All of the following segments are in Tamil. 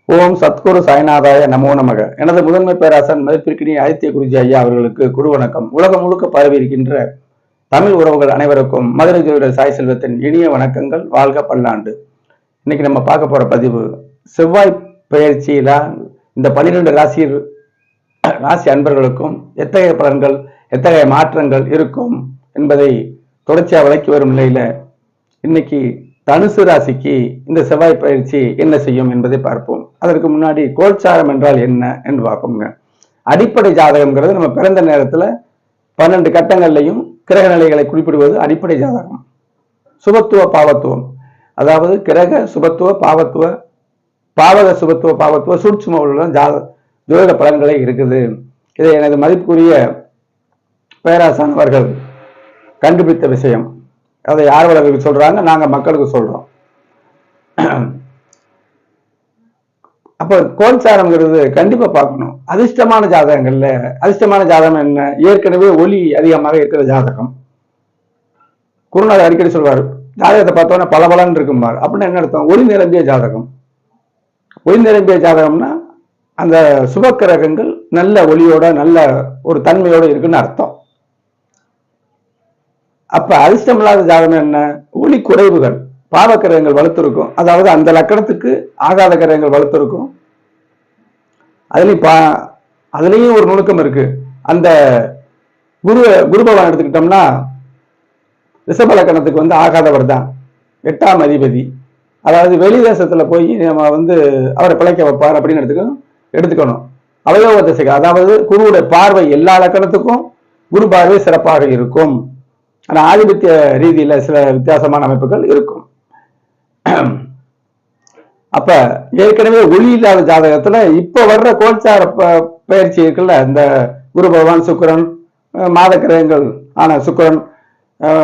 ஓம் சத்குரு சாய்நாதாய நமோ நமக. எனது முதன்மை பேராசன் மதிப்பிற்கினிய ஆதித்ய குருஜி ஐயா அவர்களுக்கு குரு வணக்கம். உலகம் முழுக்க பரவி இருக்கின்ற தமிழ் உறவுகள் அனைவருக்கும் மதுரை ஜோதிடர் சாய் செல்வத்தின் இனிய வணக்கங்கள். வாழ்க பல்லாண்டு. இன்னைக்கு நம்ம பார்க்க போற பதிவு செவ்வாய் பயிற்சியில இந்த 12 ராசி அன்பர்களுக்கும் எத்தகைய பலன்கள் எத்தகைய மாற்றங்கள் இருக்கும் என்பதை தொடர்ச்சியா விளக்கி வரும் நிலையில இன்னைக்கு தனுசு ராசிக்கு இந்த செவ்வாய் பயிற்சி என்ன செய்யும் என்பதை பார்ப்போம். அதற்கு முன்னாடி கோல்சாரம் என்றால் என்ன என்று பார்ப்போங்க. அடிப்படை ஜாதகம்ங்கிறது நம்ம பிறந்த நேரத்துல 12 கட்டங்கள்லையும் கிரக நிலைகளை குறிப்பிடுவது அடிப்படை ஜாதகம். சுபத்துவ பாவத்துவம், அதாவது கிரக சுபத்துவ பாவத்துவ பாவக சுபத்துவ பாவத்துவ சூட்சும ஜோதிட பலன்களே இருக்குது. இதை எனது மதிப்புக்குரிய பேராசான் அவர்கள் கண்டுபிடித்த விஷயம். அதை ஆர்வலர்களுக்கு சொல்றாங்க, நாங்க மக்களுக்கு சொல்றோம். அப்ப கோல்சாரம்ங்கிறது கண்டிப்பா பார்க்கணும். அதிர்ஷ்டமான ஜாதகங்கள்ல அதிர்ஷ்டமான ஜாதகம் என்ன? ஏற்கனவே ஒளி அதிகமாக இருக்கிற ஜாதகம். குருநாதர் அடிக்கடி சொல்வார், ஜாதகத்தை பார்த்தோன்னா பலபலன்னு இருக்கும்பார். அப்படின்னு என்ன அர்த்தம்? ஒளி நிரம்பிய ஜாதகம். ஒளி நிரம்பிய ஜாதகம்னா அந்த சுபக்கிரகங்கள் நல்ல ஒளியோட நல்ல ஒரு தன்மையோட இருக்குன்னு அர்த்தம். அப்ப அதிர்ஷ்டம் இல்லாத ஜாதகம் என்ன? ஒளி குறைவுகள், பாவக்கிரகங்கள் வலுத்திருக்கும். அதாவது அந்த லக்கணத்துக்கு ஆகாத கிரகங்கள் வலுத்திருக்கும். அதுலயும் ஒரு நுணுக்கம் இருக்கு. அந்த குரு பகவான் எடுத்துக்கிட்டோம்னா ரிஷப லக்கணத்துக்கு ஆகாதவர் தான் 8ஆம் அதிபதி. அதாவது வெளி தேசத்துல போய் நம்ம அவரை பிழைக்க வைப்பார் அப்படின்னு எடுத்துக்கணும். அவயோக திசைக்கு, அதாவது குருவுடைய பார்வை எல்லா லக்கணத்துக்கும் குரு பார்வை சிறப்பாக இருக்கும். ஆனா ஆதிபத்திய ரீதியில சில வித்தியாசமான அமைப்புகள் இருக்கும். அப்ப ஏற்கனவே ஒளி இல்லாத ஜாதகத்துல இப்ப வர்ற கோல்சார பயிற்சி இருக்குல்ல, இந்த குரு பகவான் சுக்கிரன் மாத கிரகங்கள் ஆன சுக்கிரன்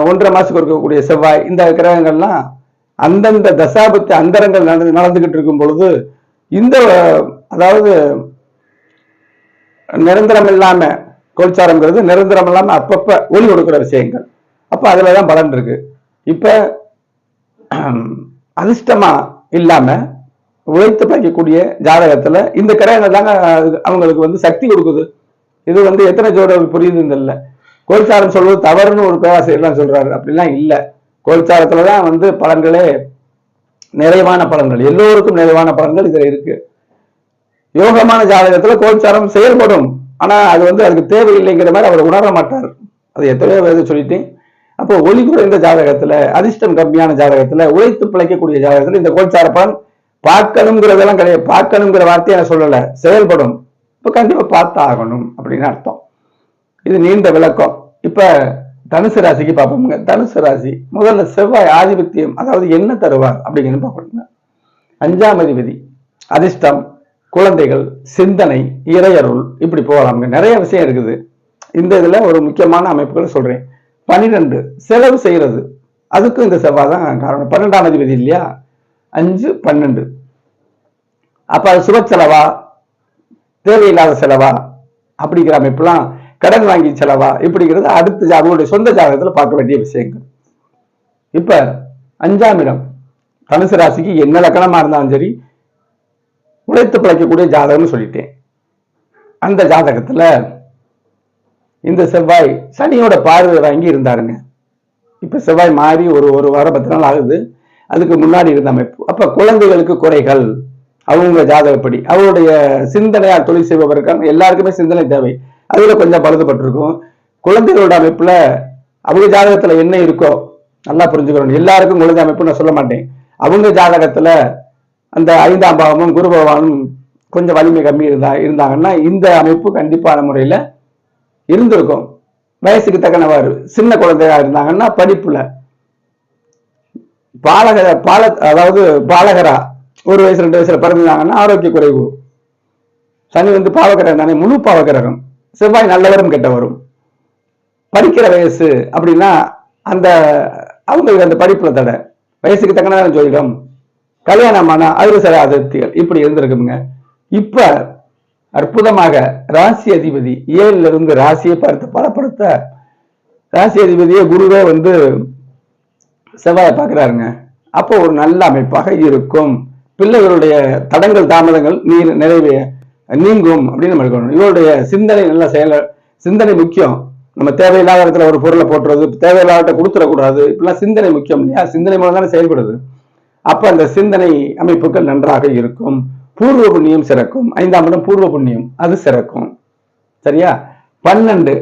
1.5 மாசத்துக்கு இருக்கக்கூடிய செவ்வாய், இந்த கிரகங்கள்லாம் அந்தந்த தசாபத்தி அந்தரங்கள் நடந்துகிட்டு இருக்கும் பொழுது இந்த அதாவது நிரந்தரம் இல்லாம கோல்சாரம்ங்கிறது நிரந்தரம் இல்லாம அப்பப்ப ஒளி கொடுக்கிற விஷயங்கள். அப்ப அதுலதான் பலன் இருக்கு. இப்ப அதிர்ஷ்டமா இல்லாம உழைத்து பழிக்கக்கூடிய ஜாதகத்துல இந்த கிரகங்கள் தாங்க அவங்களுக்கு சக்தி கொடுக்குது. இது எத்தனை ஜோட புரியுது இல்ல. கோல்சாரம் சொல்வது தவறுன்னு ஒரு பேராசிரியர்லாம் சொல்றாரு. அப்படிலாம் இல்ல. கோல்சாரத்துலதான் பலன்களே நிறைவான பலன்கள், எல்லோருக்கும் நிறைவான பலன்கள் இதுல இருக்கு. யோகமான ஜாதகத்துல கோல்சாரம் செயல்படும். ஆனா அது அதுக்கு தேவையில்லைங்கிற மாதிரி அவர் உணர மாட்டார். அது எத்தனையோ சொல்லிட்டேன். அப்போ ஒளி குறைந்த ஜாதகத்துல, அதிர்ஷ்டம் கம்மியான ஜாதகத்துல, உழைத்து பிழைக்கக்கூடிய ஜாதகத்துல இந்த கோல்சார பலன் பார்க்கணுங்கிறதெல்லாம் கிடையாது. பார்க்கணுங்கிற வார்த்தையை நான் சொல்லல, செயல்படும். இப்ப கண்டிப்பா பார்த்து ஆகணும் அப்படின்னு அர்த்தம். இது நீண்ட விளக்கம். இப்ப தனுசு ராசிக்கு பார்ப்போம்ங்க. தனுசு ராசி முதல்ல செவ்வாய் ஆதிபத்தியம், அதாவது என்ன தருவார் அப்படிங்கிறது பார்க்கணுங்க. 5ஆம் அதிபதி, அதிர்ஷ்டம், குழந்தைகள், சிந்தனை, இறையருள், இப்படி போகலாம்ங்க. நிறைய விஷயம் இருக்குது. இந்த இதுல ஒரு முக்கியமான அமைப்புகளை சொல்றேன். 12 செலவு செய்யறது, அதுக்கும் இந்த செவ்வாய் தான் காரணம். 12ஆம் அதிபதி இல்லையா, 5, 12. அப்ப அது சுப செலவா, தேவையில்லாத செலவா, அப்படிங்கிற அமைப்புலாம், கடன் வாங்கி செலவா, இப்படிங்கிறது அடுத்து அவங்களுடைய சொந்த ஜாதகத்துல பார்க்க வேண்டிய விஷயங்கள். இப்ப 5ஆம் இடம் தனுசு ராசிக்கு என்ன லக்கணமா இருந்தாலும் சரி, உழைத்து பிழைக்கக்கூடிய ஜாதகம்னு சொல்லிட்டேன். அந்த ஜாதகத்துல இந்த செவ்வாய் சனியோட பார்வை வாங்கி இருந்தாருங்க. இப்ப செவ்வாய் மாறி ஒரு வாரம் 10 நாள் ஆகுது. அதுக்கு முன்னாடி இருந்த அமைப்பு. அப்ப குழந்தைகளுக்கு குறைகள், அவங்க ஜாதகப்படி அவருடைய சிந்தனையால் தொழில் செய்பவர்கள் எல்லாருக்குமே சிந்தனை தேவை. அதுல கொஞ்சம் பழுதுபட்டிருக்கும். குழந்தைகளோட அமைப்புல அவங்க ஜாதகத்துல என்ன இருக்கோ நல்லா புரிஞ்சுக்கணும். எல்லாருக்கும் குழந்தை அமைப்பு நான் சொல்ல மாட்டேன். அவங்க ஜாதகத்துல அந்த 5ஆம் பாவமும் குரு பகவானும் கொஞ்சம் வலிமை கம்மி இருந்தாங்கன்னா இந்த அமைப்பு கண்டிப்பான முறையில இருந்திருக்கும். வயசுக்கு தக்கனவாறு சின்ன குழந்தையா இருந்தாங்கன்னா படிப்புல அதாவது பாலகரா 1 வயசு 2 வயசுல பிறந்தாங்கன்னா ஆரோக்கிய குறைவு. சனி பாவகிரகம் தானே, முழு பாவகிரகம். செவ்வாய் நல்லவரும் கெட்டவரும். படிக்கிற வயசு அப்படின்னா அவங்களுக்கு அந்த படிப்புல தடை, வயசுக்கு தக்கன ஜோதிடம், கல்யாணமான அதுல சில அதிருப்திகள் இப்படி இருந்திருக்குங்க. இப்ப அற்புதமாக ராசி அதிபதி 7ல இருந்து ராசியை பார்த்து பலப்படுத்த, ராசி அதிபதியே குருவே செவ்வாயை பார்க்கிறாருங்க. அப்போ ஒரு நல்ல அமைப்பாக இருக்கும். பிள்ளைகளுடைய தடங்கள் தாமதங்கள் நிறைவே நீங்கும் அப்படின்னு நம்ம இருக்கணும். இவருடைய சிந்தனை நல்ல சிந்தனை முக்கியம். நம்ம தேவையில்லாத இடத்துல ஒரு பொருளை போட்டுறது, தேவையில்லாத கொடுத்துடக்கூடாது. இப்பெல்லாம் சிந்தனை முக்கியம் இல்லையா? சிந்தனை மூலம் தானே செயல்படுது. அப்ப அந்த சிந்தனை அமைப்புகள் நன்றாக இருக்கும். பூர்வ புண்ணியம் சிறக்கும். 5ஆம் இடம் பூர்வ புண்ணியம், அது சிறக்கும். சரியா? 12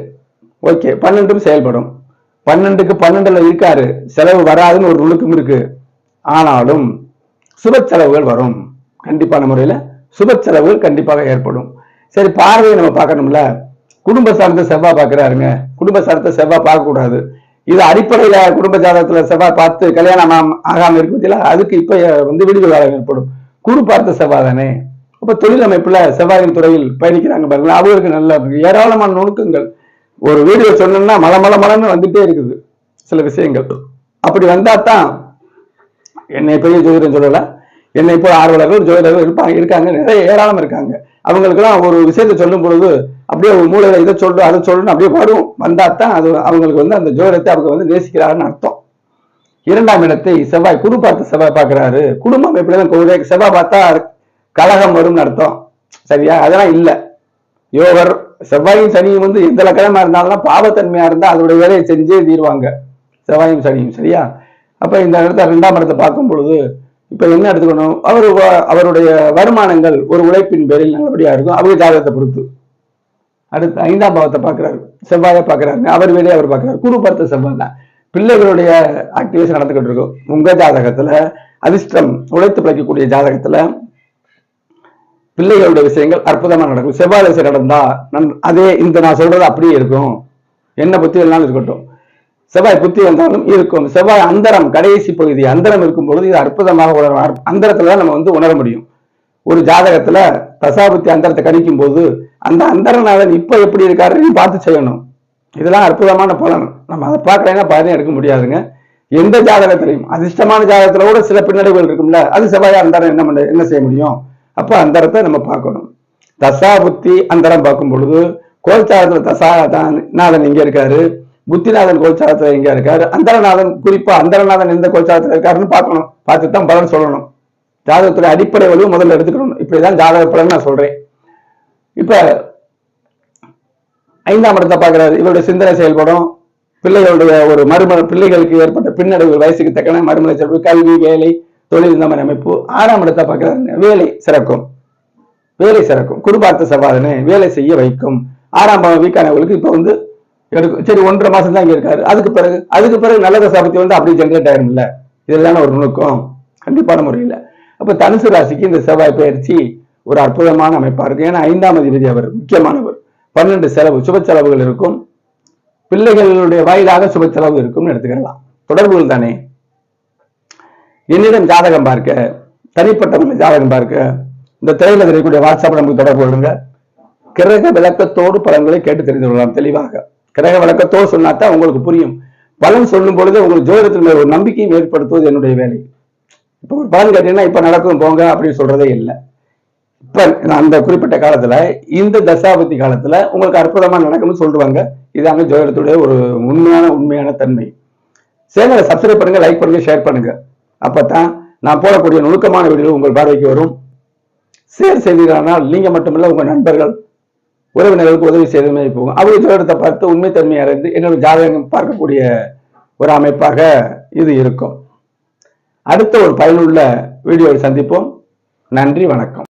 ஓகே, 12ம் செயல்படும். 12க்கு 12ல இருக்காரு, செலவு வராதுன்னு ஒரு நுணுக்கம் இருக்கு. ஆனாலும் சுப செலவுகள் வரும். கண்டிப்பான முறையில சுப செலவுகள் கண்டிப்பாக ஏற்படும். சரி, பார்வையை நம்ம பார்க்கணும்ல. குடும்ப சார்ந்த செவ்வாய் பார்க்கிறாருங்க. குடும்ப சார்ந்த செவ்வாய் பார்க்க கூடாது. இது அடிப்படையில குடும்ப ஜாதகத்துல செவ்வாய் பார்த்து கல்யாணம் ஆகாம இருக்கு, அதுக்கு இப்ப விடுதலை காலம் ஏற்படும். குரு பார்த்த செவ்வாய் தானே. அப்ப தொழில் அமைப்புல செவ்வாயின் துறையில் பயணிக்கிறாங்க பாருங்க, அவங்களுக்கு நல்ல ஏராளமான நுணுக்கங்கள். ஒரு வீடியோ சொன்னோம்னா மலன்னு வந்துட்டே இருக்குது சில விஷயங்கள். அப்படி வந்தா தான், என்னை பெரிய ஜோதிடம் சொல்லல, என்னை இப்போ ஆர்வலர்கள் ஜோதிடர்கள் இருக்காங்க, நிறைய ஏராளம் இருக்காங்க. அவங்களுக்கெல்லாம் ஒரு விஷயத்தை சொல்லும் பொழுது அப்படியே ஒரு மூலையில இதை சொல்லணும் அதை சொல்லணும் அப்படியே வரும். வந்தா தான் அது அவங்களுக்கு அந்த ஜோதிடத்தை அவங்க நேசிக்கிறாருன்னு அர்த்தம். 2ஆம் இடத்தை செவ்வாய் குரு பார்த்து செவ்வாய் பார்க்கிறாரு. குடும்பம் எப்படிதான் செவ்வாய் பார்த்தா கலகம் வரும்னு அர்த்தம். சரியா? அதெல்லாம் இல்ல. யோகர் செவ்வாயும் சனியும் எந்த லக்கணமா இருந்தாலும் பாவத்தன்மையா இருந்தா அதோட வேலையை செஞ்சே தீர்வாங்க, செவ்வாயும் சனியும். சரியா? அப்ப இந்த இடத்த 2ஆம் இடத்தை பார்க்கும் பொழுது இப்ப என்ன எடுத்துக்கணும், அவருடைய வருமானங்கள் ஒரு உழைப்பின் பேரில் நல்லபடியா இருக்கும். அவங்க ஜாதகத்தை பொறுத்து. அடுத்து 5ஆம் பாவத்தை பார்க்கிறாரு, செவ்வாயை பார்க்கிறாரு. அவர் வேலையை அவர் பார்க்கிறாரு. குரு பார்த்த செவ்வாய் தான். பிள்ளைகளுடைய ஆக்டிவேஷன் நடந்துகிட்டு இருக்கும். உங்க ஜாதகத்துல அதிர்ஷ்டம் உழைத்து பிழைக்கக்கூடிய ஜாதகத்துல பிள்ளைகளுடைய விஷயங்கள் அற்புதமா நடக்கும். செவ்வாய் திசை நடந்தா அதே நான் சொல்றது அப்படியே இருக்கும். என்ன புத்தி வேணாலும் இருக்கட்டும், செவ்வாய் புத்தி வந்தாலும் இருக்கும். செவ்வாய் அந்தரம் கடைசி பகுதி அந்தரம் இருக்கும் பொழுது இது அற்புதமாக உணரும். அந்தரத்துல நம்ம உணர முடியும். ஒரு ஜாதகத்துல தசாபுத்தி அந்தரத்தை கணிக்கும் போது அந்த அந்தரநாதன் இப்ப எப்படி இருக்காருன்னு பார்த்து செய்யணும். இதெல்லாம் அற்புதமான பலன். நம்ம அதை பார்க்கலைன்னா பலனே எடுக்க முடியாதுங்க. எந்த ஜாதகத்திலையும் அதிர்ஷ்டமான ஜாதகத்துல கூட சில பின்னடைவுகள் இருக்கும்ல, அது செவ்வாயா அந்தரம் என்ன செய்ய முடியும்? அப்ப அந்தரத்தை நம்ம பார்க்கணும். தசாபுத்தி அந்தரம் பார்க்கும் பொழுது கோல்சாரத்துல தசாநாதன் எங்க இருக்காரு, புத்திநாதன் கோல்சாரத்துல எங்க இருக்காரு, அந்தரநாதன் குறிப்பா அந்தரநாதன் எந்த கோல்சாரத்துல இருக்காருன்னு பார்க்கணும். பார்த்துட்டு தான் பலன் சொல்லணும். ஜாதகத்துடைய அடிப்படை வழிவு முதல்ல எடுத்துக்கணும். இப்படிதான் ஜாதக பலன் நான் சொல்றேன். இப்ப 5ஆம் இடத்தை பார்க்கிறாரு. இவருடைய சிந்தனை செயல்படும். பிள்ளைகளுடைய ஒரு பிள்ளைகளுக்கு ஏற்பட்ட பின்னடைவு வயசுக்கு தக்கன மறுமலை செல்வு, கல்வி, வேலை, தொழில், இந்த மாதிரி அமைப்பு. 6ஆம் இடத்தை பார்க்கிறாரு. வேலை சிறக்கும். வேலை சிறக்கும். குடும்பார்த்த செவ்வாதனை வேலை செய்ய வைக்கும். 6ஆம் பாவம் வீக்கானவர்களுக்கு இப்ப எடுக்கும். சரி, 1.5 மாசம் தான் இங்க இருக்காரு. அதுக்கு பிறகு நல்ல தசாபத்தி அப்படி ஜென்ரேட் ஆயிரும் இல்ல. இதெல்லாம் ஒரு நுணுக்கம் கண்டிப்பான முறையில். அப்ப தனுசு ராசிக்கு இந்த செவ்வாய் பயிற்சி ஒரு அற்புதமான அமைப்பா இருக்கு. ஏன்னா 5ஆம் அதிபதி அவர் முக்கியமானவர். 12 செலவு சுப செலவுகள் இருக்கும். பிள்ளைகளுடைய வாயிலாக சுப செலவு இருக்கும்னு எடுத்துக்கலாம். தொடர்புகள் தானே. என்னிடம் ஜாதகம் பார்க்க, தனிப்பட்டவர்கள் ஜாதகம் பார்க்க இந்த திரையில தெரியக்கூடிய வாட்ஸ்அப் நமக்கு தொடர்பு கொள்ளுங்க. கிரக விளக்கத்தோடு பலன்களை கேட்டு தெரிந்து கொள்ளலாம் தெளிவாக. கிரக விளக்கத்தோடு சொன்னாதான் உங்களுக்கு புரியும். பலன் சொல்லும் பொழுது உங்களுக்கு ஜோதிடத்தின் மேல் ஒரு நம்பிக்கையும் ஏற்படுத்துவது என்னுடைய வேலை. இப்ப ஒரு பலன் கேட்டீங்கன்னா இப்ப நடக்கும் போங்க அப்படின்னு சொல்றதே இல்லை. இப்ப அந்த குறிப்பிட்ட காலத்துல இந்த தசாபதி காலத்துல உங்களுக்கு அற்புதமா நடக்கும்னு சொல்லுவாங்க. இதாங்க ஜோதிடத்துடைய ஒரு உண்மையான தன்மை. சேனலை சப்ஸ்கிரைப் பண்ணுங்க, லைக் பண்ணுங்க, ஷேர் பண்ணுங்க. அப்பதான் நான் போடக்கூடிய நுணுக்கமான வீடியோ உங்கள் பார்வைக்கு வரும். ஷேர் செய்தீர்களானால் நீங்க மட்டுமல்ல உங்க நண்பர்கள் உறவினர்களுக்கு உதவி செய்தமே போகும். அவங்க ஜோதிடத்தை பார்த்து உண்மைத்தன்மை அறிந்து என்னோட ஜாதகம் பார்க்கக்கூடிய ஒரு அமைப்பாக இது இருக்கும். அடுத்த ஒரு பயனுள்ள வீடியோவை சந்திப்போம். நன்றி, வணக்கம்.